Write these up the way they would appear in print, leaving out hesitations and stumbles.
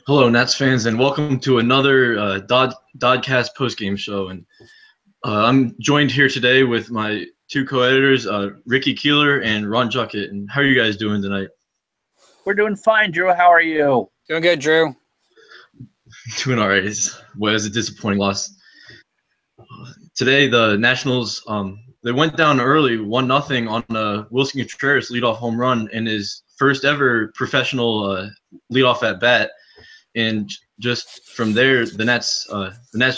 Hello, Nats fans, and welcome to another DodCast Postgame show. And I'm joined here today with my two co-editors, Ricky Keeler and Ron Juckett. And how are you guys doing tonight? We're doing fine, Drew. How are you? Doing good, Drew. Doing all right. It was a disappointing loss. Today, the Nationals they went down early, 1-0 on a Wilson Contreras leadoff home run in his first ever professional leadoff at bat. And just from there, the Nats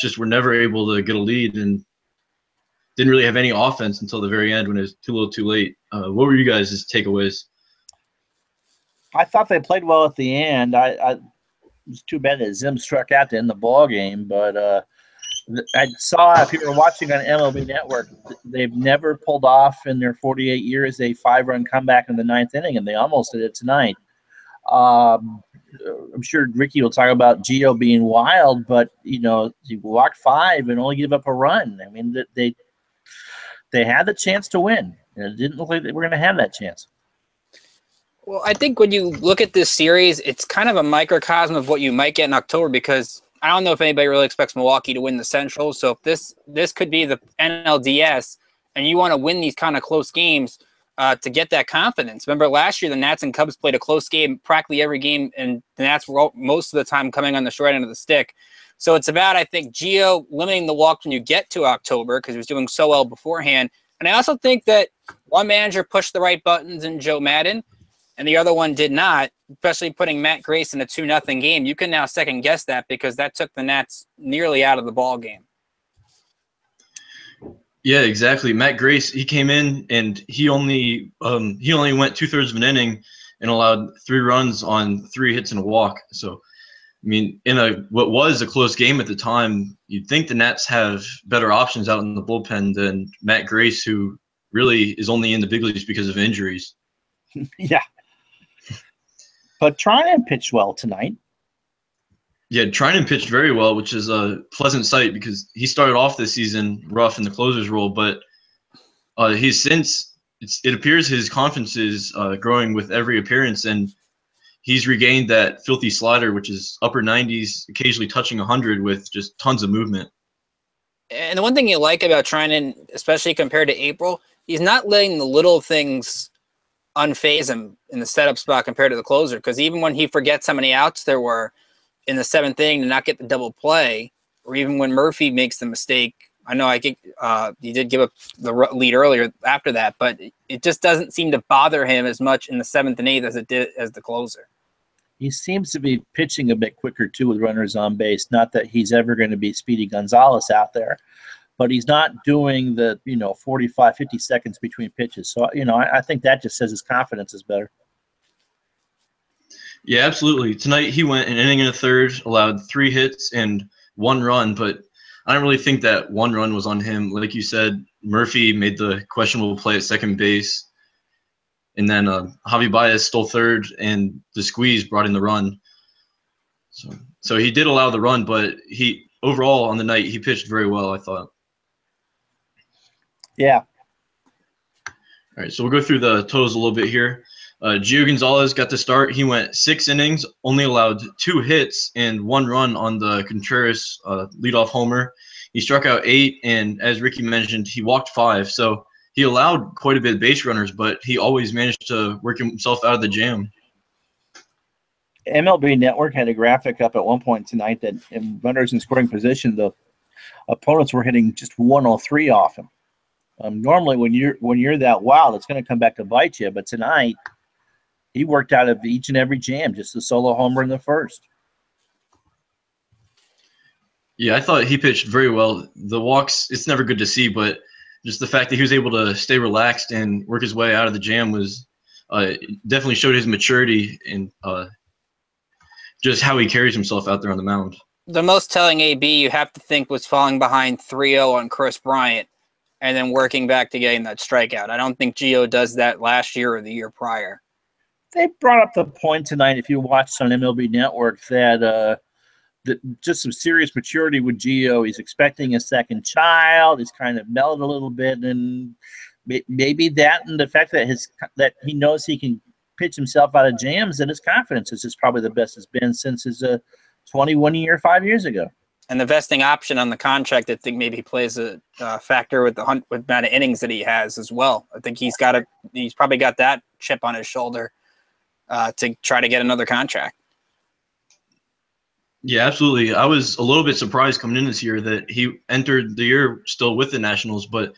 just were never able to get a lead and didn't really have any offense until the very end when it was too little, too late. What were you guys' takeaways? I thought they played well at the end. It was too bad that Zim struck out to end the ball game, but I saw, if you were watching on MLB Network, they've never pulled off in their 48 years a 5-run comeback in the ninth inning, and they almost did it tonight. I'm sure Ricky will talk about Gio being wild, but he walked 5 and only give up a run. I mean, they had the chance to win, and it didn't look like they were going to have that chance. Well, I think when you look at this series, it's kind of a microcosm of what you might get in October, because I don't know if anybody really expects Milwaukee to win the Central. So if this could be the NLDS, and you want to win these kind of close games to get that confidence. Remember last year, the Nats and Cubs played a close game practically every game, and the Nats were most of the time coming on the short end of the stick. So it's about, I think, Gio limiting the walks when you get to October, because he was doing so well beforehand. And I also think that one manager pushed the right buttons in Joe Madden, and the other one did not, especially putting Matt Grace in a 2-0 game. You can now second-guess that, because that took the Nats nearly out of the ball game. Yeah, exactly. Matt Grace, he came in and he only went 2/3 of an inning and allowed 3 runs on 3 hits and a walk. So, I mean, in what was a close game at the time, you'd think the Nats have better options out in the bullpen than Matt Grace, who really is only in the big leagues because of injuries. Yeah. But Trinan pitched well tonight. Yeah, Trinan pitched very well, which is a pleasant sight, because he started off this season rough in the closer's role, but it appears his confidence is growing with every appearance, and he's regained that filthy slider, which is upper 90s, occasionally touching 100 with just tons of movement. And the one thing you like about Trinan, especially compared to April, he's not letting the little things unfaze him in the setup spot compared to the closer, because even when he forgets how many outs there were in the 7th inning to not get the double play, or even when Murphy makes the mistake, I know he did give up the lead earlier after that, but it just doesn't seem to bother him as much in the 7th and 8th as it did as the closer. He seems to be pitching a bit quicker too with runners on base. Not that he's ever going to be Speedy Gonzalez out there, but he's not doing the 45, 50 seconds between pitches. So I think that just says his confidence is better. Yeah, absolutely. Tonight he went an inning and a third, allowed 3 hits and 1 run, but I don't really think that 1 run was on him. Like you said, Murphy made the questionable play at second base, and then Javi Baez stole third, and the squeeze brought in the run. So he did allow the run, but he overall on the night he pitched very well, I thought. Yeah. All right, so we'll go through the totals a little bit here. Gio Gonzalez got the start. He went 6 innings, only allowed 2 hits and 1 run on the Contreras leadoff homer. He struck out 8, and as Ricky mentioned, he walked 5. So he allowed quite a bit of base runners, but he always managed to work himself out of the jam. MLB Network had a graphic up at one point tonight that in runners in scoring position, the opponents were hitting just 103 off him. Normally, when you're that wild, it's going to come back to bite you. But tonight, he worked out of each and every jam, just a solo homer in the first. Yeah, I thought he pitched very well. The walks, it's never good to see, but just the fact that he was able to stay relaxed and work his way out of the jam was definitely showed his maturity and just how he carries himself out there on the mound. The most telling AB you have to think was falling behind 3-0 on Chris Bryant and then working back to getting that strikeout. I don't think Gio does that last year or the year prior. They brought up the point tonight, if you watched on MLB Network, that just some serious maturity with Gio. He's expecting a second child. He's kind of mellowed a little bit, and maybe that and the fact that he knows he can pitch himself out of jams, and his confidence is just probably the best it's been since his 21 year 5 years ago. And the vesting option on the contract, I think maybe plays a factor with the amount of innings that he has as well. I think he's probably got that chip on his shoulder to try to get another contract. Yeah, absolutely. I was a little bit surprised coming in this year that he entered the year still with the Nationals, but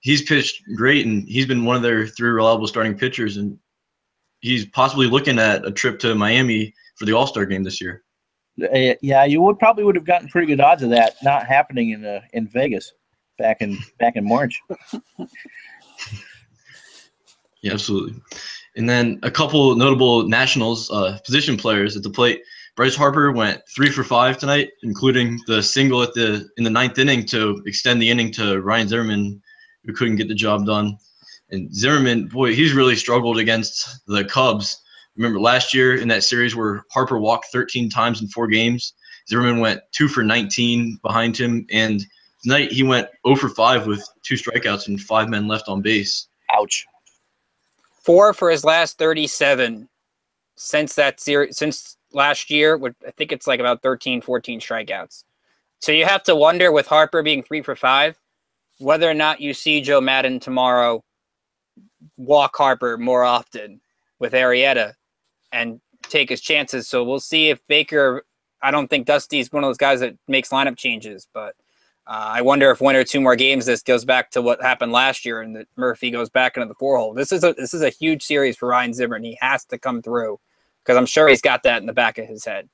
he's pitched great, and he's been one of their 3 reliable starting pitchers, and he's possibly looking at a trip to Miami for the All-Star game this year. Yeah, you would have gotten pretty good odds of that not happening in Vegas back in March. Yeah, absolutely. And then a couple notable Nationals position players at the plate. Bryce Harper went 3 for 5 tonight, including the single in the 9th inning to extend the inning to Ryan Zimmerman, who couldn't get the job done. And Zimmerman, boy, he's really struggled against the Cubs. Remember last year in that series where Harper walked 13 times in 4 games, Zimmerman went 2 for 19 behind him, and tonight he went 0 for 5 with 2 strikeouts and 5 men left on base. Ouch. 4 for his last 37 since that series, since last year. I think it's like about 13, 14 strikeouts. So you have to wonder, with Harper being 3 for 5, whether or not you see Joe Madden tomorrow walk Harper more often with Arrieta and take his chances. So we'll see if Baker, I don't think Dusty's one of those guys that makes lineup changes, but I wonder if 1 or 2 more games this goes back to what happened last year and that Murphy goes back into the 4-hole. This is a huge series for Ryan Zimmerman. He has to come through because I'm sure he's got that in the back of his head.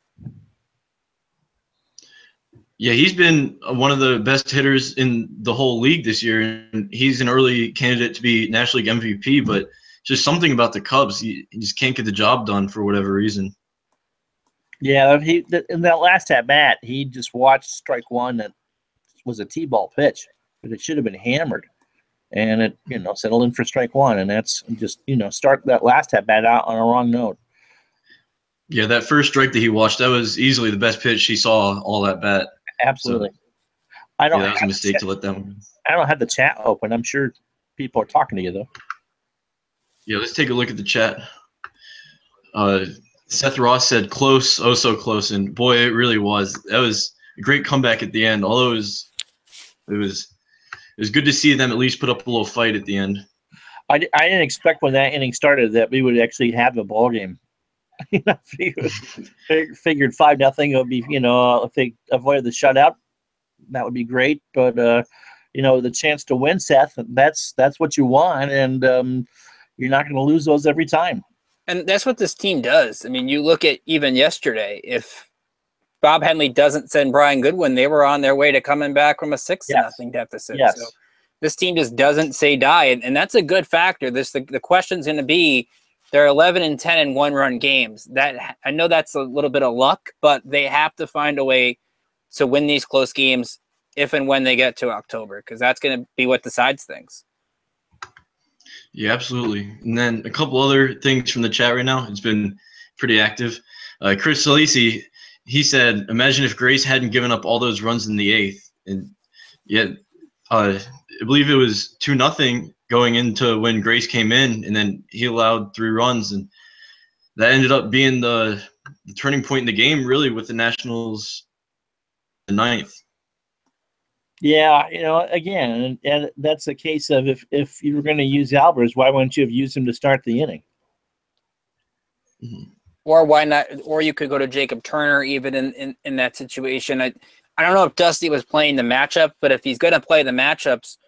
Yeah, he's been one of the best hitters in the whole league this year, and he's an early candidate to be National League MVP, but just something about the Cubs, he just can't get the job done for whatever reason. Yeah, in that last at-bat, he just watched strike 1 that was a T-ball pitch, but it should have been hammered. And it, settled in for strike 1, and that's just, start that last at-bat out on a wrong note. Yeah, that first strike that he watched, that was easily the best pitch he saw all that bat. Absolutely. So, that was a mistake to let that one. I don't have the chat open. I'm sure people are talking to you, though. Yeah, let's take a look at the chat. Seth Ross said close, oh so close, and boy, it really was. That was a great comeback at the end. Although it was good to see them at least put up a little fight at the end. I didn't expect when that inning started that we would actually have a ball game. Figured 5-0 would be, if they avoided the shutout, that would be great. But the chance to win, Seth, that's what you want, and you're not going to lose those every time. And that's what this team does. I mean, you look at even yesterday, if Bob Henley doesn't send Brian Goodwin, they were on their way to coming back from a 6-0 deficit. Yes. So this team just doesn't say die, and that's a good factor. The question's going to be, they're 11-10 in 1-run games. That I know that's a little bit of luck, but they have to find a way to win these close games if and when they get to October, because that's going to be what decides things. Yeah, absolutely. And then a couple other things from the chat right now. It's been pretty active. Chris Salisi, he said, imagine if Grace hadn't given up all those runs in the 8th. And yeah, I believe it was 2-0 going into when Grace came in, and then he allowed 3 runs, and that ended up being the turning point in the game, really, with the Nationals in the 9th. Yeah, again, and that's a case of if you were going to use Albers, why wouldn't you have used him to start the inning? Mm-hmm. Or why not? Or you could go to Jacob Turner even in that situation. I don't know if Dusty was playing the matchup, but if he's going to play the matchups,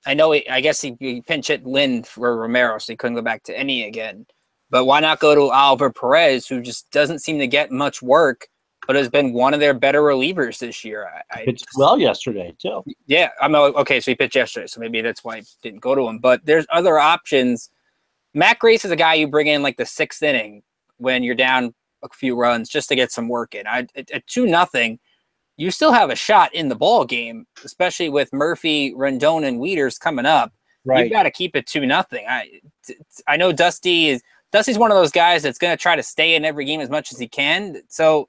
I guess he pinch hit Lynn for Romero, so he couldn't go back to any again. But why not go to Oliver Perez, who just doesn't seem to get much work, but has been one of their better relievers this year? Pitched well yesterday, too. Yeah, okay, so he pitched yesterday, so maybe that's why he didn't go to him. But there's other options. Matt Grace is a guy you bring in like the 6th inning when you're down a few runs just to get some work in. At 2-0, you still have a shot in the ball game, especially with Murphy, Rendon, and Wieters coming up. Right. You've got to keep it 2-0. I know Dusty's one of those guys that's going to try to stay in every game as much as he can. So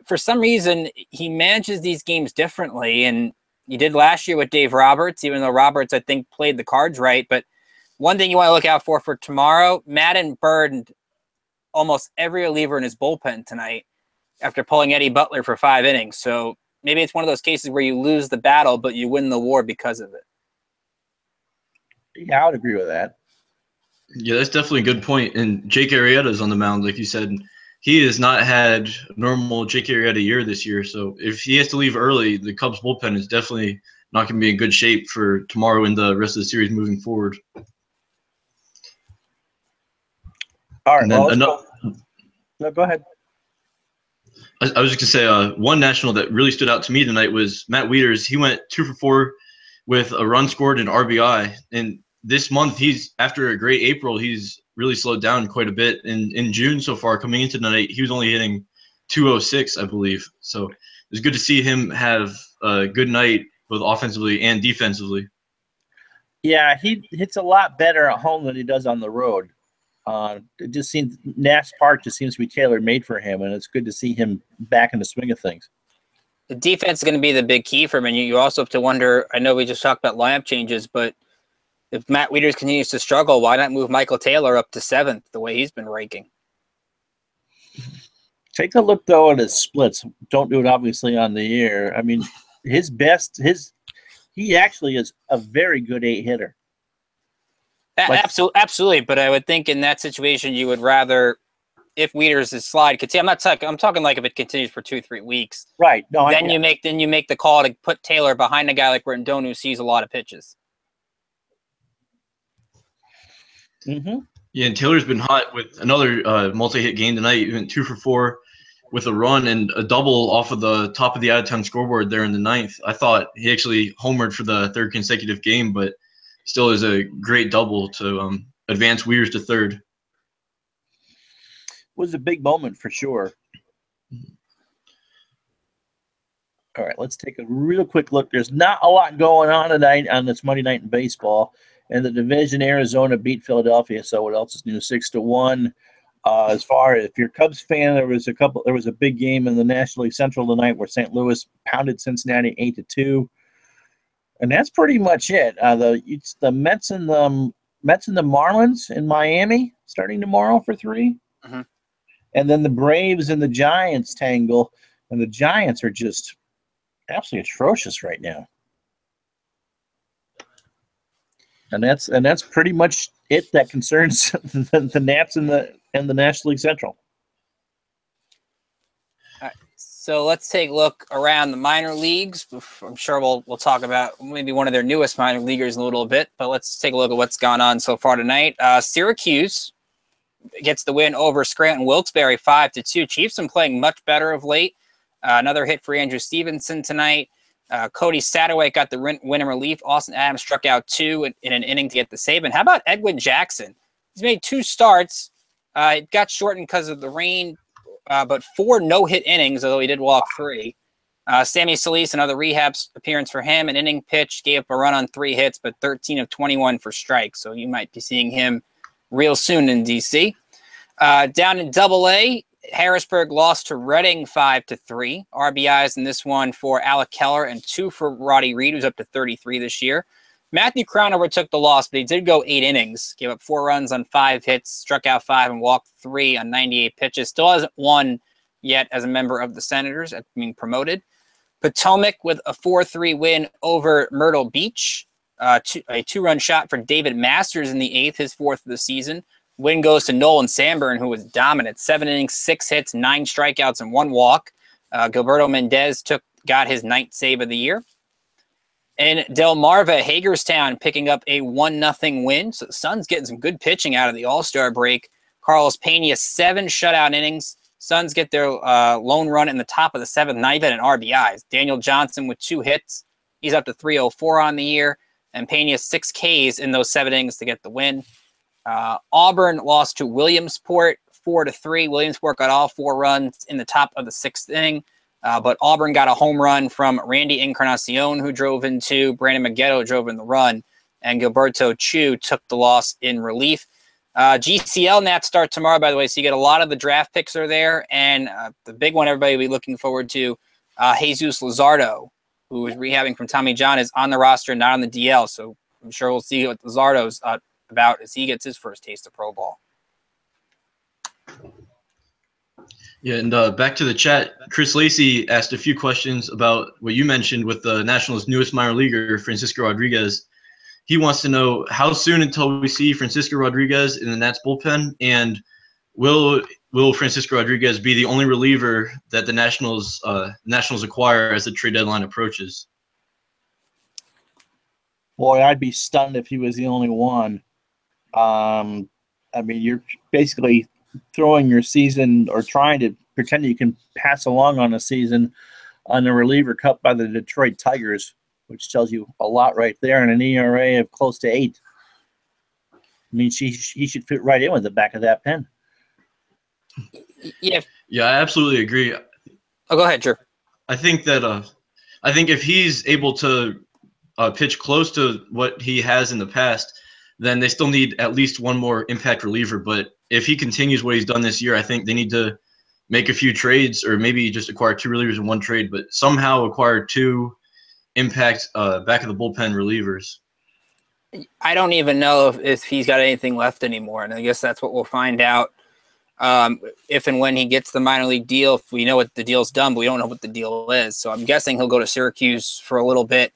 for some reason, he manages these games differently, and he did last year with Dave Roberts, even though Roberts, I think, played the cards right. But One thing you want to look out for tomorrow, Madden burned almost every reliever in his bullpen tonight after pulling Eddie Butler for 5 innings. So maybe it's one of those cases where you lose the battle, but you win the war because of it. Yeah, I would agree with that. Yeah, that's definitely a good point. And Jake Arrieta's on the mound, like you said. He has not had a normal Jake Arrieta year this year. So if he has to leave early, the Cubs bullpen is definitely not going to be in good shape for tomorrow and the rest of the series moving forward. All right, No, go ahead. I was just going to say one national that really stood out to me tonight was Matt Wieters. He went 2 for 4 with a run scored and RBI. And this month, after a great April, he's really slowed down quite a bit. In June so far, coming into tonight, he was only hitting 206, I believe. So it was good to see him have a good night, both offensively and defensively. Yeah, he hits a lot better at home than he does on the road. It just seems Nats Park just seems to be tailor-made for him, and it's good to see him back in the swing of things. The defense is going to be the big key for him, and you also have to wonder, I know we just talked about lineup changes, but if Matt Wieters continues to struggle, why not move Michael Taylor up to 7th the way he's been ranking? Take a look, though, at his splits. Don't do it, obviously, on the air. I mean, he actually is a very good 8-hitter. Absolutely, but I would think in that situation you would rather, if Wieters' slide continue, I'm talking like if it continues for 2-3 weeks. Right. No, then you make the call to put Taylor behind a guy like Rendon who sees a lot of pitches. Mm-hmm. Yeah, and Taylor's been hot with another multi-hit game tonight. He went 2 for 4 with a run and a double off of the top of the out-of-town scoreboard there in the 9th. I thought he actually homered for the 3rd consecutive game, but still is a great double to advance Wieters to 3rd. Was a big moment for sure. All right, let's take a real quick look. There's not a lot going on tonight on this Monday night in baseball. In the division, Arizona beat Philadelphia. So what else is new? 6-1. As far as if you're a Cubs fan, there was a big game in the National League Central tonight where St. Louis pounded Cincinnati 8-2. And that's pretty much it. It's the Mets and the Marlins in Miami starting tomorrow for 3. Mm-hmm. And then the Braves and the Giants tangle. And the Giants are just absolutely atrocious right now. And that's pretty much it that concerns the Nats and the National League Central. All right, so let's take a look around the minor leagues. I'm sure we'll talk about maybe one of their newest minor leaguers in a little bit, but let's take a look at what's gone on so far tonight. Syracuse gets the win over Scranton Wilkes-Barre 5-2. Chiefs been playing much better of late. Another hit for Andrew Stevenson tonight. Cody Satterwhite got the win in relief. Austin Adams struck out 2 in an inning to get the save. And how about Edwin Jackson? He's made 2 starts. It got shortened because of the rain, but 4 no-hit innings, although he did walk 3. Sammy Solis, another rehab appearance for him. An inning pitch, gave up a run on 3 hits, but 13 of 21 for strikes. So you might be seeing him real soon in D.C. Down in Double-A, Harrisburg lost to Reading 5-3. RBIs in this one for Alec Keller and 2 for Roddy Reed, who's up to 33 this year. Matthew Crownover took the loss, but he did go 8 innings, gave up 4 runs on 5 hits, struck out 5, and walked 3 on 98 pitches. Still hasn't won yet as a member of the Senators at being promoted. Potomac with a 4-3 win over Myrtle Beach. A 2-run shot for David Masters in the 8th, his 4th of the season. Win goes to Nolan Sanborn, who was dominant. 7 innings, 6 hits, 9 strikeouts, and 1 walk. Gilberto Mendez got his 9th save of the year. In Delmarva, Hagerstown picking up a 1-0 win. So the Suns getting some good pitching out of the All-Star break. Carlos Pena, 7 shutout innings. Suns get their lone run in the top of the 7th, not even an RBIs. Daniel Johnson with 2 hits. He's up to 304 on the year. And Pena 6 Ks in those 7 innings to get the win. Auburn lost to Williamsport 4-3. Williamsport got all 4 runs in the top of the 6th inning. But Auburn got a home run from Randy Encarnacion, who drove in 2. Brandon Maggetto drove in the run. And Gilberto Chu took the loss in relief. GCL Nats start tomorrow, by the way, so you get a lot of the draft picks are there. And the big one everybody will be looking forward to, Jesus Luzardo, who is rehabbing from Tommy John, is on the roster, not on the DL. So I'm sure we'll see what Luzardo's about as he gets his first taste of pro ball. Yeah, and back to the chat, Chris Lacey asked a few questions about what you mentioned with the Nationals' newest minor leaguer, Francisco Rodriguez. He wants to know how soon until we see Francisco Rodriguez in the Nats bullpen, and will Francisco Rodriguez be the only reliever that the Nationals acquire as the trade deadline approaches? Boy, I'd be stunned if he was the only one. I mean, you're basically throwing your season or trying to pretend you can pass along on a season on a reliever cut by the Detroit Tigers, which tells you a lot right there, and an ERA of close to 8. I mean, he should fit right in with the back of that pen. Yeah. Yeah, I absolutely agree. Oh, go ahead, Drew. I think that I think if he's able to pitch close to what he has in the past, then they still need at least one more impact reliever. But if he continues what he's done this year, I think they need to make a few trades, or maybe just acquire 2 relievers in one trade, but somehow acquire 2 impact back of the bullpen relievers. I don't even know if he's got anything left anymore, and I guess that's what we'll find out if and when he gets the minor league deal. If we know what the deal's done, but we don't know what the deal is. So I'm guessing he'll go to Syracuse for a little bit.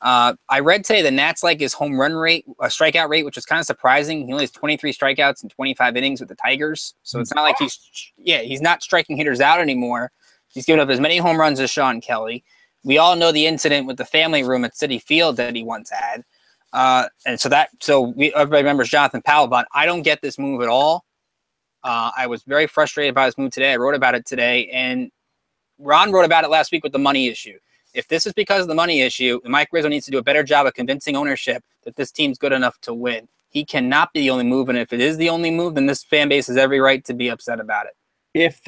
I read today the Nats like his home run rate, a strikeout rate, which was kind of surprising. He only has 23 strikeouts in 25 innings with the Tigers. So it's not like he's not striking hitters out anymore. He's given up as many home runs as Sean Kelly. We all know the incident with the family room at Citi Field that he once had. And so everybody remembers Jonathan Powell, but I don't get this move at all. I was very frustrated by this move today. I wrote about it today, and Ron wrote about it last week with the money issue. If this is because of the money issue, Mike Rizzo needs to do a better job of convincing ownership that this team's good enough to win. He cannot be the only move, and if it is the only move, then this fan base has every right to be upset about it. If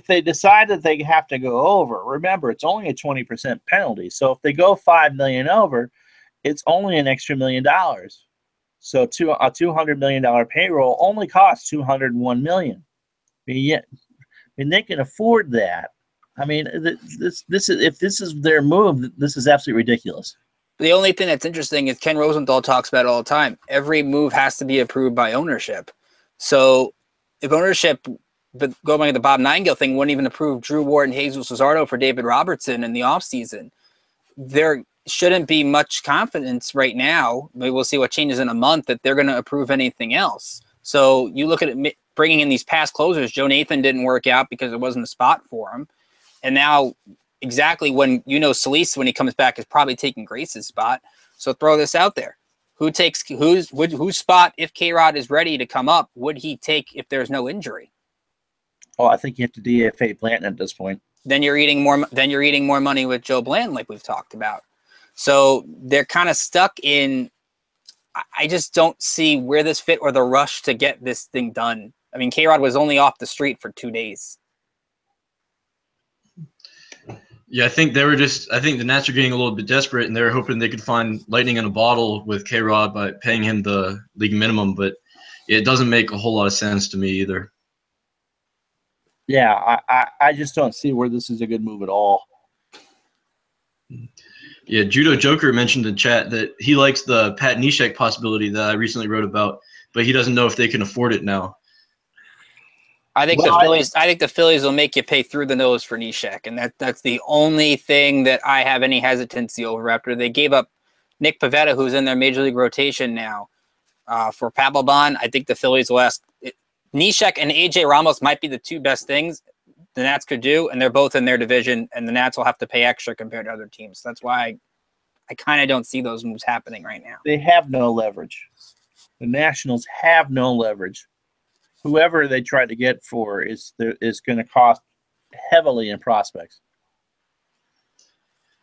they decide that they have to go over, remember, it's only a 20% penalty. So if they go $5 million over, it's only an extra $1 million. So a $200 million payroll only costs $201 million. I mean, they can afford that. I mean, this is, if this is their move, this is absolutely ridiculous. The only thing that's interesting is Ken Rosenthal talks about it all the time. Every move has to be approved by ownership. So if ownership, but going back to the Bob Nightingale thing, wouldn't even approve Drew Ward and Jesus Luzardo for David Robertson in the offseason, there shouldn't be much confidence right now. Maybe we'll see what changes in a month that they're going to approve anything else. So you look at it, bringing in these past closers. Joe Nathan didn't work out because it wasn't a spot for him. And now exactly when, Solis, when he comes back, is probably taking Grace's spot. So throw this out there. Whose spot, if K-Rod is ready to come up, would he take if there's no injury? Oh, I think you have to DFA Blanton at this point. Then you're eating more money with Joe Blanton, like we've talked about. So they're kind of stuck in. I just don't see where this fit or the rush to get this thing done. I mean, K-Rod was only off the street for 2 days. Yeah, I think the Nats are getting a little bit desperate, and they're hoping they could find lightning in a bottle with K-Rod by paying him the league minimum, but it doesn't make a whole lot of sense to me either. Yeah, I just don't see where this is a good move at all. Yeah, Judo Joker mentioned in chat that he likes the Pat Neshek possibility that I recently wrote about, but he doesn't know if they can afford it now. I think the Phillies will make you pay through the nose for Neshek, and that's the only thing that I have any hesitancy over after they gave up Nick Pivetta, who's in their major league rotation now, for Papelbon. I think the Phillies will ask Neshek and AJ Ramos might be the 2 best things the Nats could do, and they're both in their division, and the Nats will have to pay extra compared to other teams. That's why I kind of don't see those moves happening right now. They have no leverage. The Nationals have no leverage. Whoever they try to get for is going to cost heavily in prospects,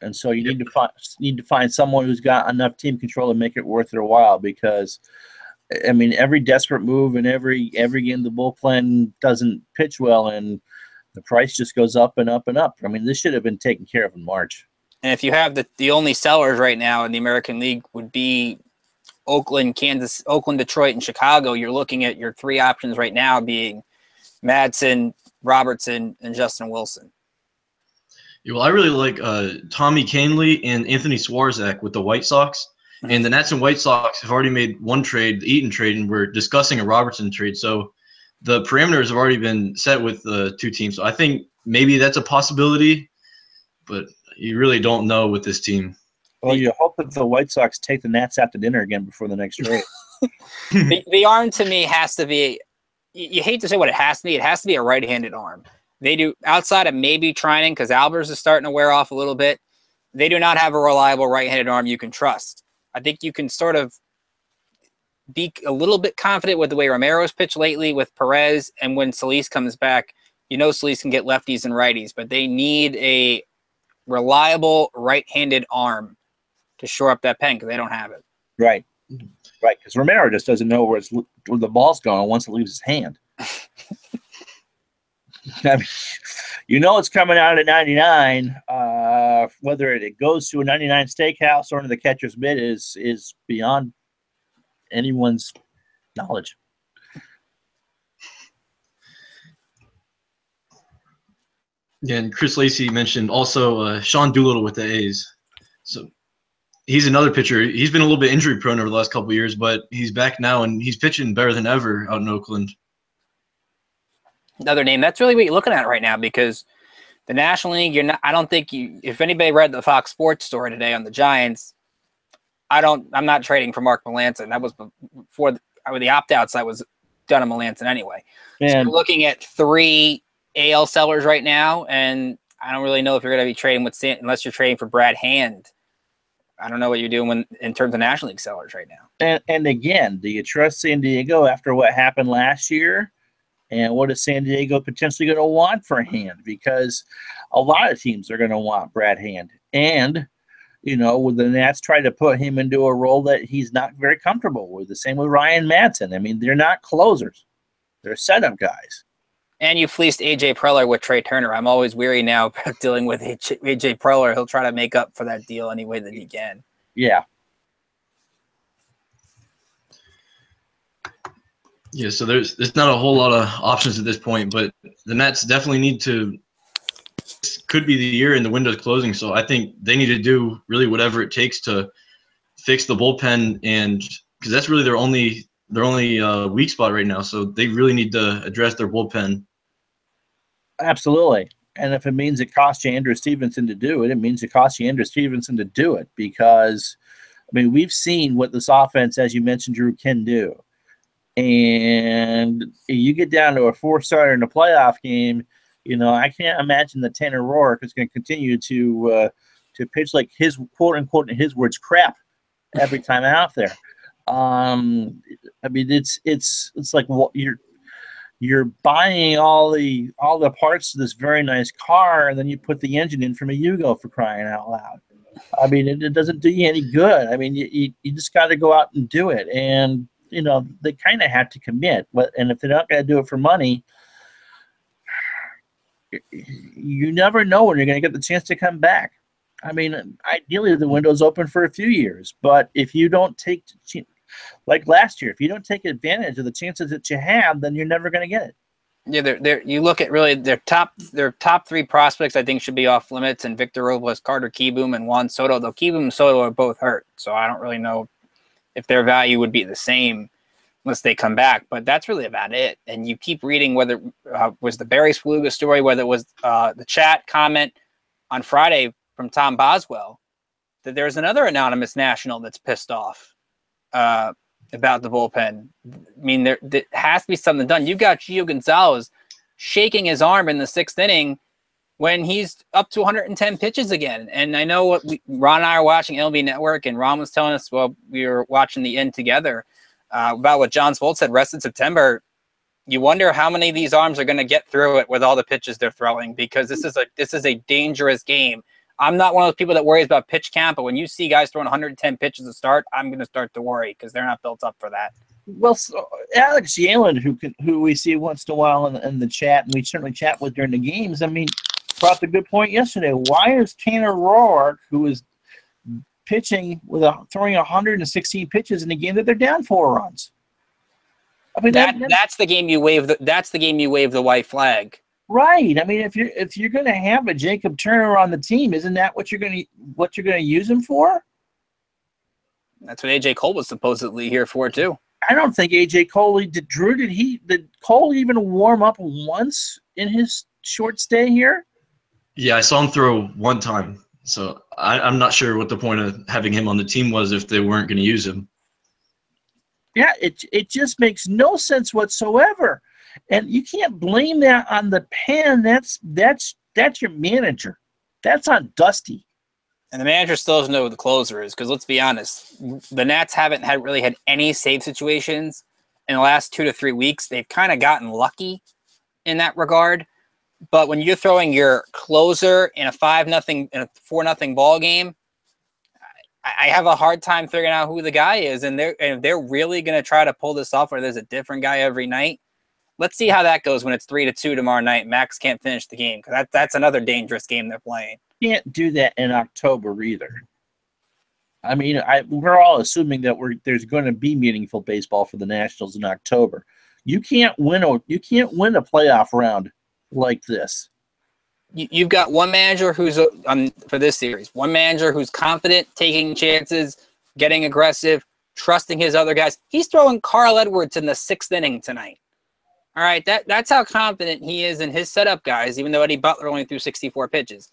and so you need to find someone who's got enough team control to make it worth their while. Because, I mean, every desperate move and every game the bullpen doesn't pitch well, and the price just goes up and up and up. I mean, this should have been taken care of in March. And if you have the only sellers right now in the American League would be Oakland, Detroit, and Chicago, you're looking at your 3 options right now being Madsen, Robertson, and Justin Wilson. Yeah, well, I really like Tommy Kahnle and Anthony Swarzak with the White Sox. And the Nats and White Sox have already made one trade, the Eaton trade, and we're discussing a Robertson trade. So the parameters have already been set with the two teams. So I think maybe that's a possibility, but you really don't know with this team. Well, you hope that the White Sox take the Nats out to dinner again before the next trade. The arm to me has to be, you hate to say what it has to be. It has to be a right-handed arm. They do, outside of maybe Trinan, because Albers is starting to wear off a little bit, they do not have a reliable right-handed arm you can trust. I think you can sort of be a little bit confident with the way Romero's pitched lately with Perez, and when Solis comes back, you know Solis can get lefties and righties, but they need a reliable right-handed arm to shore up that pen because they don't have it. Right. Right, because Romero just doesn't know where the ball's going once it leaves his hand. I mean, you know it's coming out at 99. Whether it goes to a 99 steakhouse or into the catcher's mitt is beyond anyone's knowledge. Yeah, and Chris Lacey mentioned also Sean Doolittle with the A's. So he's another pitcher. He's been a little bit injury prone over the last couple of years, but he's back now and he's pitching better than ever out in Oakland. Another name. That's really what you're looking at right now because the National League, I don't think if anybody read the Fox Sports story today on the Giants, I'm not trading for Mark Melancon. That was before the opt-outs that was done on Melancon anyway. So you're looking at 3 AL sellers right now, and I don't really know if you're going to be trading with unless you're trading for Brad Hand. I don't know what you're doing in terms of National League sellers right now. And again, do you trust San Diego after what happened last year? And what is San Diego potentially going to want for Hand? Because a lot of teams are going to want Brad Hand. And, you know, with the Nats trying to put him into a role that he's not very comfortable with. The same with Ryan Madsen. I mean, they're not closers. They're setup guys. And you fleeced A.J. Preller with Trey Turner. I'm always weary now about dealing with A.J. Preller. He'll try to make up for that deal any way that he can. Yeah. Yeah, so there's not a whole lot of options at this point, but the Nats definitely need to – this could be the year and the window's closing, so I think they need to do really whatever it takes to fix the bullpen and – because that's really their only weak spot right now, so they really need to address their bullpen. Absolutely. And if it means it costs you Andrew Stevenson to do it, it means it costs you Andrew Stevenson to do it because, I mean, we've seen what this offense, as you mentioned, Drew, can do. And you get down to a 4-starter in a playoff game, you know, I can't imagine that Tanner Roark is going to continue to pitch like his quote-unquote, in his words, crap every time out there. I mean, it's like you're buying all the parts to this very nice car, and then you put the engine in from a Yugo, for crying out loud. I mean, it doesn't do you any good. I mean, you just got to go out and do it, and you know they kind of have to commit. And if they're not going to do it for money, you never know when you're going to get the chance to come back. I mean, ideally the window's open for a few years, but if you don't take like last year, if you don't take advantage of the chances that you have, then you're never going to get it. Yeah, you look at really their top 3 prospects I think should be off limits, and Victor Robles, Carter Kieboom, and Juan Soto. Though Kieboom and Soto are both hurt, so I don't really know if their value would be the same unless they come back. But that's really about it. And you keep reading whether was the Barry Spluga story, whether it was the chat comment on Friday from Tom Boswell, that there's another anonymous national that's pissed off about the bullpen. I mean, there has to be something done. You got Gio Gonzalez shaking his arm in the 6th inning when he's up to 110 pitches again. And I know Ron and I are watching MLB Network, and Ron was telling us while we were watching the end together about what John Swolt said, rest in September. You wonder how many of these arms are going to get through it with all the pitches they're throwing, because this is a dangerous game. I'm not one of those people that worries about pitch count, but when you see guys throwing 110 pitches to start, I'm going to start to worry because they're not built up for that. Well, so Alex Yalen, who we see once in a while in the chat, and we certainly chat with during the games, I mean, brought the good point yesterday. Why is Tanner Roark, who is pitching throwing 116 pitches in a game that they're down 4 runs? I mean, that's the game you wave. That's the game you wave the white flag. Right. I mean, if you're going to have a Jacob Turner on the team, isn't that what you're going to use him for? That's what AJ Cole was supposedly here for too. I don't think AJ Cole did. Drew, did Cole even warm up once in his short stay here? Yeah, I saw him throw one time. So I'm not sure what the point of having him on the team was if they weren't going to use him. Yeah, it just makes no sense whatsoever. And you can't blame that on the pen. That's your manager. That's on Dusty. And the manager still doesn't know who the closer is, because let's be honest, the Nats haven't really had any save situations in the last 2 to 3 weeks. They've kind of gotten lucky in that regard. But when you're throwing your closer in a 5-0 in a 4-0 ball game, I have a hard time figuring out who the guy is. And if they're really going to try to pull this off, where there's a different guy every night. Let's see how that goes when it's 3-2 tomorrow night. Max can't finish the game, because that's another dangerous game they're playing. Can't do that in October either. I mean, we're all assuming that there's going to be meaningful baseball for the Nationals in October. You can't win a playoff round like this. You've got one manager who's for this series, one manager who's confident, taking chances, getting aggressive, trusting his other guys. He's throwing Carl Edwards in the 6th inning tonight. All right, that's how confident he is in his setup guys, even though Eddie Butler only threw 64 pitches.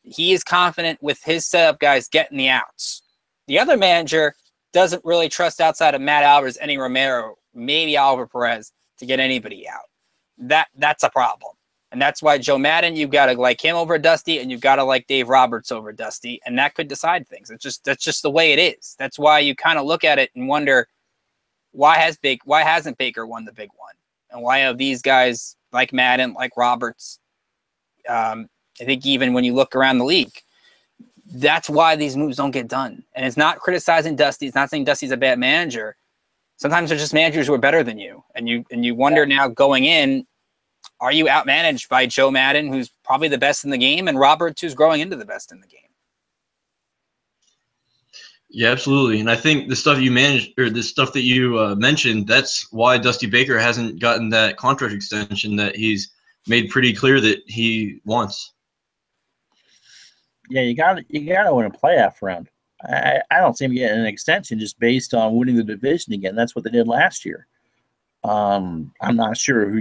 He is confident with his setup guys getting the outs. The other manager doesn't really trust outside of Matt Albers, Eddie Romero, maybe Oliver Perez to get anybody out. That's a problem. And that's why Joe Maddon, you've got to like him over Dusty, and you've got to like Dave Roberts over Dusty, and that could decide things. That's just the way it is. That's why you kind of look at it and wonder, why hasn't Baker won the big one? And why have these guys like Maddon, like Roberts? I think even when you look around the league, that's why these moves don't get done. And it's not criticizing Dusty. It's not saying Dusty's a bad manager. Sometimes there's just managers who are better than you. And you wonder now going in, are you outmanaged by Joe Maddon, who's probably the best in the game, and Roberts, who's growing into the best in the game? Yeah, absolutely. And I think the stuff you managed, or the stuff that you mentioned, that's why Dusty Baker hasn't gotten that contract extension that he's made pretty clear that he wants. Yeah, you got to win a playoff round. I don't see him getting an extension just based on winning the division again. That's what they did last year. I'm not sure who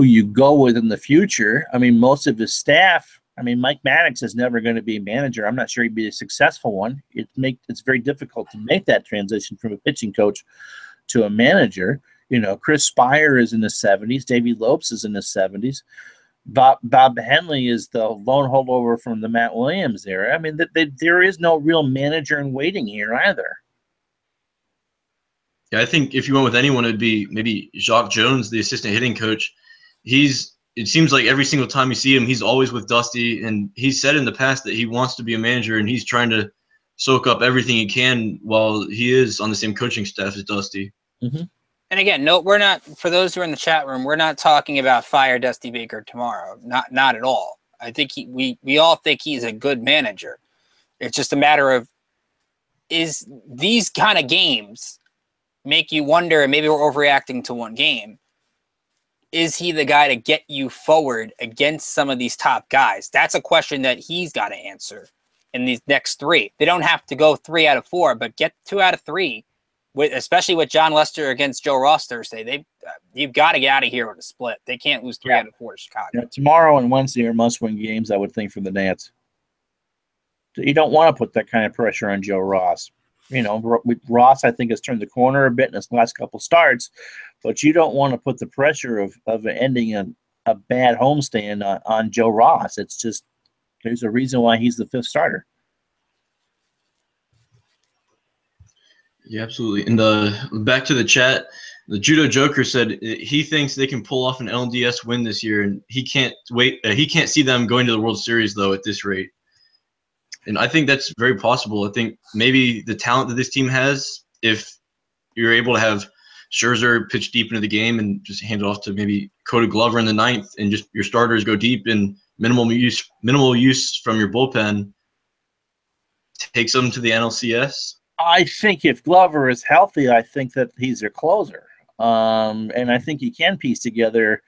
you go with in the future. I mean, most of his staff. I mean, Mike Maddox is never going to be a manager. I'm not sure he'd be a successful one. It's very difficult to make that transition from a pitching coach to a manager. You know, Chris Spire is in his 70s. Davey Lopes is in his 70s. Bob Henley is the lone holdover from the Matt Williams era. I mean, there is no real manager in waiting here either. Yeah, I think if you went with anyone, it'd be maybe Jacques Jones, the assistant hitting coach. It seems like every single time you see him, he's always with Dusty, and he's said in the past that he wants to be a manager, and he's trying to soak up everything he can while he is on the same coaching staff as Dusty. Mm-hmm. And again, no, we're not, for those who are in the chat room, we're not talking about fire Dusty Baker tomorrow. Not at all. I think we all think he's a good manager. It's just a matter of, is these kind of games make you wonder, and maybe we're overreacting to one game, is he the guy to get you forward against some of these top guys? That's a question that he's got to answer in these next 3. They don't have to go 3 out of 4, but get 2 out of 3. Especially with John Lester against Joe Ross Thursday, you've got to get out of here with a split. They can't lose 3 out of 4 to Chicago. Yeah, tomorrow and Wednesday are must-win games, I would think, for the Nats. You don't want to put that kind of pressure on Joe Ross. You know, Ross, I think, has turned the corner a bit in his last couple starts, but you don't want to put the pressure of ending a bad homestand on Joe Ross. It's just, there's a reason why he's the 5th starter. Yeah, absolutely. And back to the chat, the Judo Joker said he thinks they can pull off an LDS win this year, and he can't wait. He can't see them going to the World Series though at this rate. And I think that's very possible. I think maybe the talent that this team has, if you're able to have Scherzer pitch deep into the game and just hand it off to maybe Cody Glover in the 9th, and just your starters go deep and minimal use from your bullpen, takes them to the NLCS. I think if Glover is healthy, I think that he's their closer. And I think you can piece together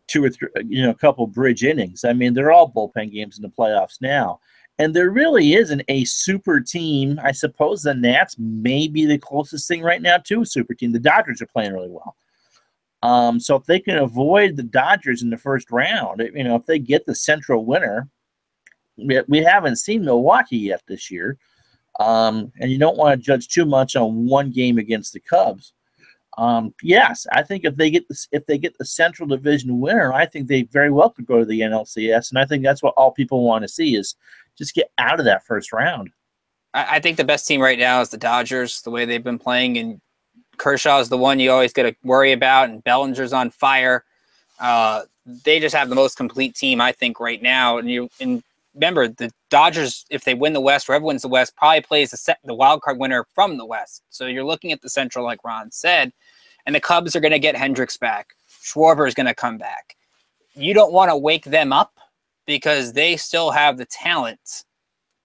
2 or 3, a couple bridge innings. I mean, they're all bullpen games in the playoffs now. And there really isn't a super team. I suppose the Nats may be the closest thing right now to a super team. The Dodgers are playing really well. So if they can avoid the Dodgers in the first round, if they get the Central winner, we haven't seen Milwaukee yet this year. And you don't want to judge too much on one game against the Cubs. Yes, I think if they get the Central Division winner, I think they very well could go to the NLCS, and I think that's what all people want to see is just get out of that first round. I think the best team right now is the Dodgers, the way they've been playing, and Kershaw is the one you always got to worry about, and Bellinger's on fire. They just have the most complete team, I think, right now. And remember, the Dodgers, if they win the West, whoever wins the West, probably plays the wild card winner from the West. So you're looking at the Central, like Ron said, and the Cubs are going to get Hendricks back. Schwarber is going to come back. You don't want to wake them up because they still have the talent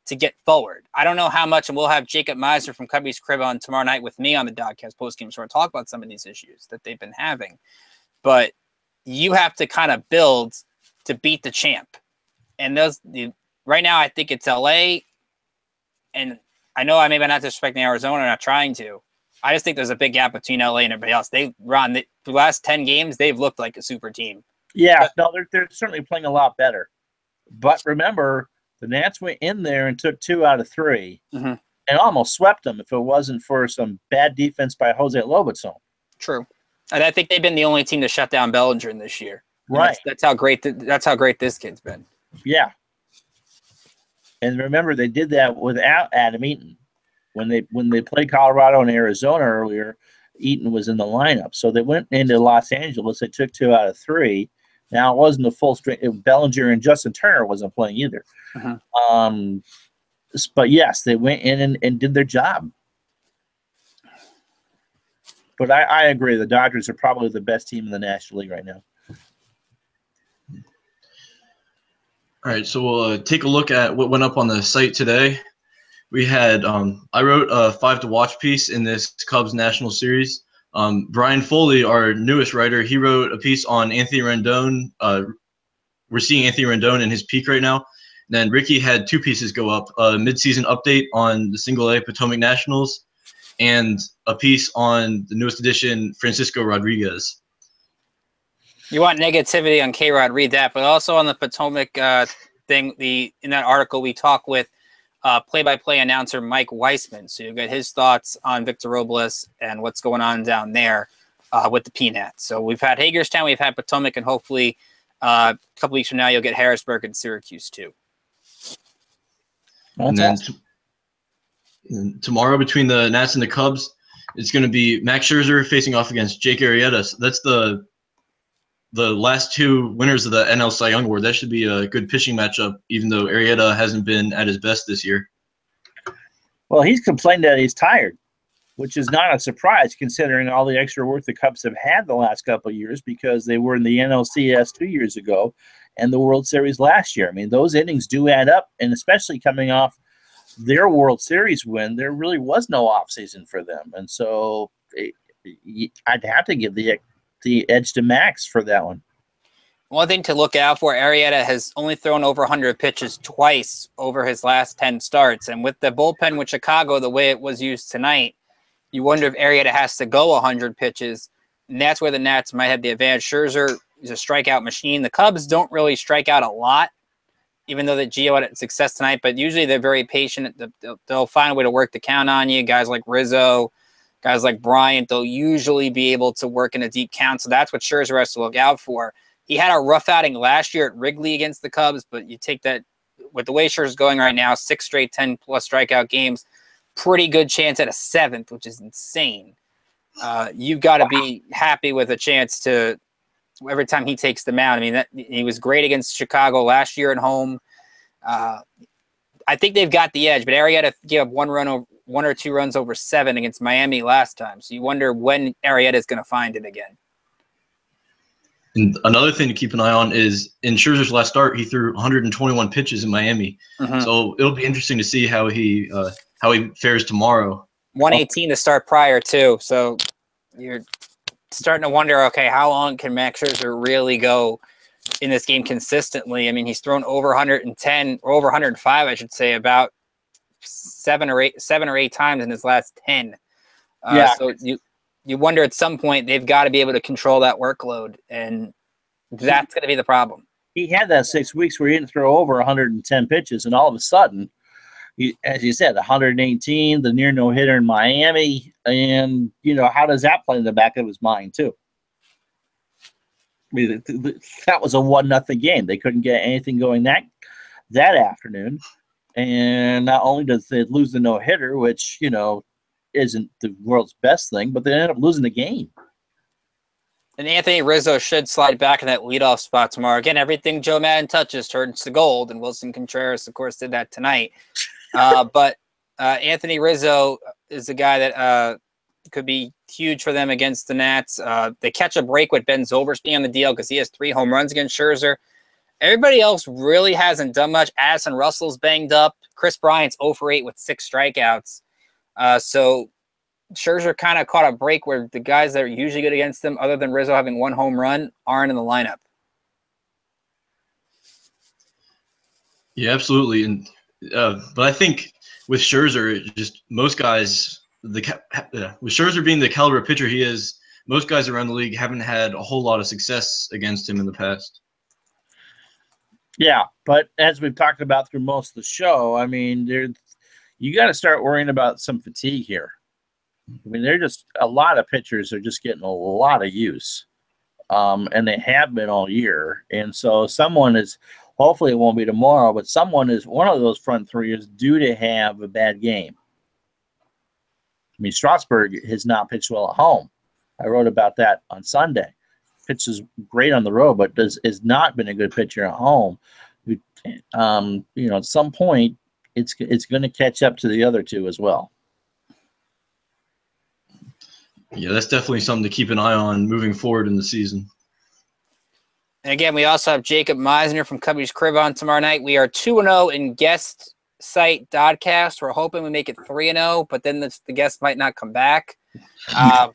to get forward. I don't know how much, and we'll have Jacob Meiser from Cubby's Crib on tomorrow night with me on the DodCast Postgame, so we'll talk about some of these issues that they've been having. But you have to kind of build to beat the champ. And right now, I think it's LA. And I know I maybe not disrespecting Arizona, I'm not trying to. I just think there's a big gap between LA and everybody else. The last 10 games, they've looked like a super team. Yeah, no, they're certainly playing a lot better. But remember, the Nats went in there and took 2 out of 3 and almost swept them if it wasn't for some bad defense by Jose Lobaton. True. And I think they've been the only team to shut down Bellinger in this year. Right. That's how great this kid's been. Yeah. And remember, they did that without Adam Eaton. When they played Colorado and Arizona earlier, Eaton was in the lineup. So they went into Los Angeles. They took 2 out of 3. Now, it wasn't a full strength. Bellinger and Justin Turner wasn't playing either. But, yes, they went in and did their job. But I agree. The Dodgers are probably the best team in the National League right now. All right, so we'll take a look at what went up on the site today. We had I wrote a 5 to watch piece in this Cubs National Series. Brian Foley, our newest writer, he wrote a piece on Anthony Rendon. We're seeing Anthony Rendon in his peak right now. And then Ricky had 2 pieces go up: a midseason update on the Single-A Potomac Nationals, and a piece on the newest edition, Francisco Rodriguez. You want negativity on K-Rod, read that. But also on the Potomac thing, in that article we talk with play-by-play announcer Mike Weissman. So you get his thoughts on Victor Robles and what's going on down there with the Peanuts. So we've had Hagerstown, we've had Potomac, and hopefully a couple weeks from now you'll get Harrisburg and Syracuse too. And then tomorrow between the Nats and the Cubs, it's going to be Max Scherzer facing off against Jake Arrieta. So that's the last 2 winners of the NL Cy Young Award. That should be a good pitching matchup, even though Arrieta hasn't been at his best this year. Well, he's complained that he's tired, which is not a surprise considering all the extra work the Cubs have had the last couple of years because they were in the NLCS 2 years ago and the World Series last year. I mean, those innings do add up, and especially coming off their World Series win, there really was no offseason for them. And so I'd have to give the edge to Max for that one. One thing to look out for, Arrieta has only thrown over 100 pitches twice over his last 10 starts. And with the bullpen with Chicago, the way it was used tonight, you wonder if Arrieta has to go 100 pitches. And that's where the Nats might have the advantage. Scherzer is a strikeout machine. The Cubs don't really strike out a lot, even though the Gio had success tonight. But usually they're very patient. They'll find a way to work the count on you. Guys like Rizzo, guys like Bryant, they'll usually be able to work in a deep count. So that's what Scherzer has to look out for. He had a rough outing last year at Wrigley against the Cubs, but you take that with the way Scherzer's going right now, 6 straight 10-plus strikeout games, pretty good chance at a 7th, which is insane. You've got to be happy with a chance to every time he takes the mound. I mean, he was great against Chicago last year at home. I think they've got the edge, but Arrieta gave up 1 or 2 runs over 7 against Miami last time. So you wonder when Arrieta is going to find it again. And another thing to keep an eye on is in Scherzer's last start, he threw 121 pitches in Miami. So it'll be interesting to see how he fares tomorrow. 118 to start prior too. So you're starting to wonder, okay, how long can Max Scherzer really go in this game consistently. I mean, he's thrown over 110 or over 105, I should say, about seven or eight times in his last 10. So you wonder at some point they've got to be able to control that workload, and that's going to be the problem. He had that 6 weeks where he didn't throw over 110 pitches, and all of a sudden, as you said, 118, the near no-hitter in Miami, and, how does that play in the back of his mind, too? I mean, that was a 1-0 game. They couldn't get anything going that afternoon, and not only does they lose the no-hitter, which, isn't the world's best thing, but they end up losing the game. And Anthony Rizzo should slide back in that leadoff spot tomorrow. Again, everything Joe Madden touches turns to gold, and Wilson Contreras, of course, did that tonight. But Anthony Rizzo is a guy that could be huge for them against the Nats. They catch a break with Ben Zobrist being on the deal because he has 3 home runs against Scherzer. Everybody else really hasn't done much. Addison Russell's banged up. Chris Bryant's 0 for 8 with 6 strikeouts. So Scherzer kind of caught a break where the guys that are usually good against them, other than Rizzo having 1 home run, aren't in the lineup. Yeah, absolutely. And but I think with Scherzer, just most guys, with Scherzer being the caliber of pitcher he is, most guys around the league haven't had a whole lot of success against him in the past. Yeah, but as we've talked about through most of the show, I mean, you got to start worrying about some fatigue here. I mean, a lot of pitchers are just getting a lot of use, and they have been all year. And so hopefully it won't be tomorrow, but one of those front 3 is due to have a bad game. I mean, Strasburg has not pitched well at home. I wrote about that on Sunday. Pitches great on the road, but has not been a good pitcher at home. At some point, it's going to catch up to the other 2 as well. Yeah, that's definitely something to keep an eye on moving forward in the season. And again, we also have Jacob Meisner from Cubby's Crib on tomorrow night. We are 2-0 in guest site DodCast. We're hoping we make it 3-0, but then the guest might not come back.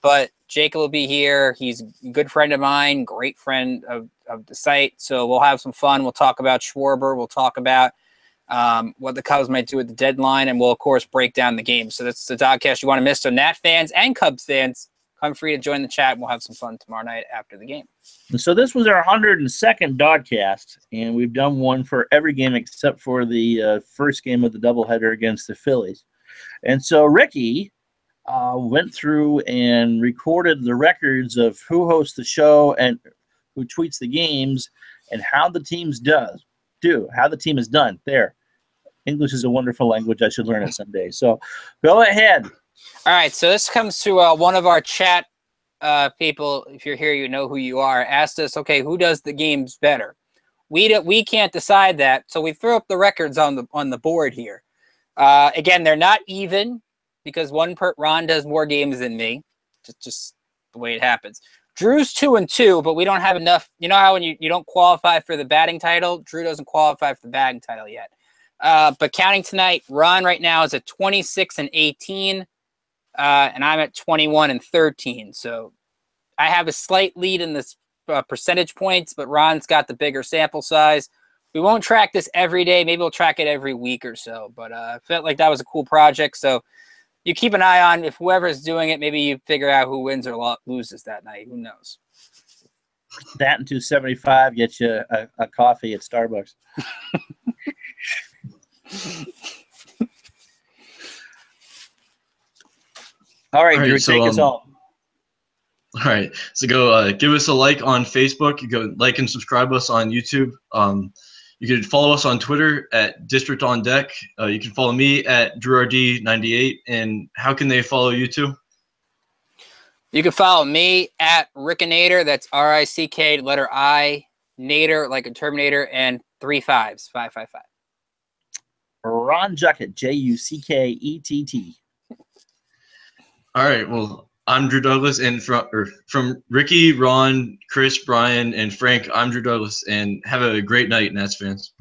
But Jacob will be here. He's a good friend of mine, great friend of the site. So we'll have some fun. We'll talk about Schwarber. We'll talk about what the Cubs might do at the deadline, and we'll, of course, break down the game. So that's the DodCast you want to miss. So Nat fans and Cubs fans, come free to join the chat, and we'll have some fun tomorrow night after the game. So this was our 102nd DodCast, and we've done one for every game except for the first game of the doubleheader against the Phillies. And so Ricky went through and recorded the records of who hosts the show and who tweets the games and how the teams how the team is done. There. English is a wonderful language. I should learn it someday. So go ahead. All right. So this comes to one of our chat people. If you're here, you know who you are. Asked us, okay, who does the games better? We can't decide that. So we threw up the records on the board here. Again, they're not even because Ron does more games than me. Just the way it happens. Drew's 2-2, but we don't have enough. You know how when you don't qualify for the batting title? Drew doesn't qualify for the batting title yet. But counting tonight, Ron right now is at 26-18, and I'm at 21-13. So I have a slight lead in this percentage points, but Ron's got the bigger sample size. We won't track this every day. Maybe we'll track it every week or so. But I felt like that was a cool project. So you keep an eye on if whoever's doing it. Maybe you figure out who wins or loses that night. Who knows? That and 275 gets you a coffee at Starbucks. All right, Drew, take us home. All right, so go give us a like on Facebook. You go like and subscribe us on YouTube. You can follow us on Twitter at District on Deck. You can follow me at DrewRD98. And how can they follow you too? You can follow me at Rickinator. That's R-I-C-K, letter I, Nader, like a Terminator, and 3 5s, 555. Ron Juckett, Juckett. All right, well, I'm Drew Douglas, and from Ricky, Ron, Chris, Brian, and Frank, I'm Drew Douglas, and have a great night, Nats fans.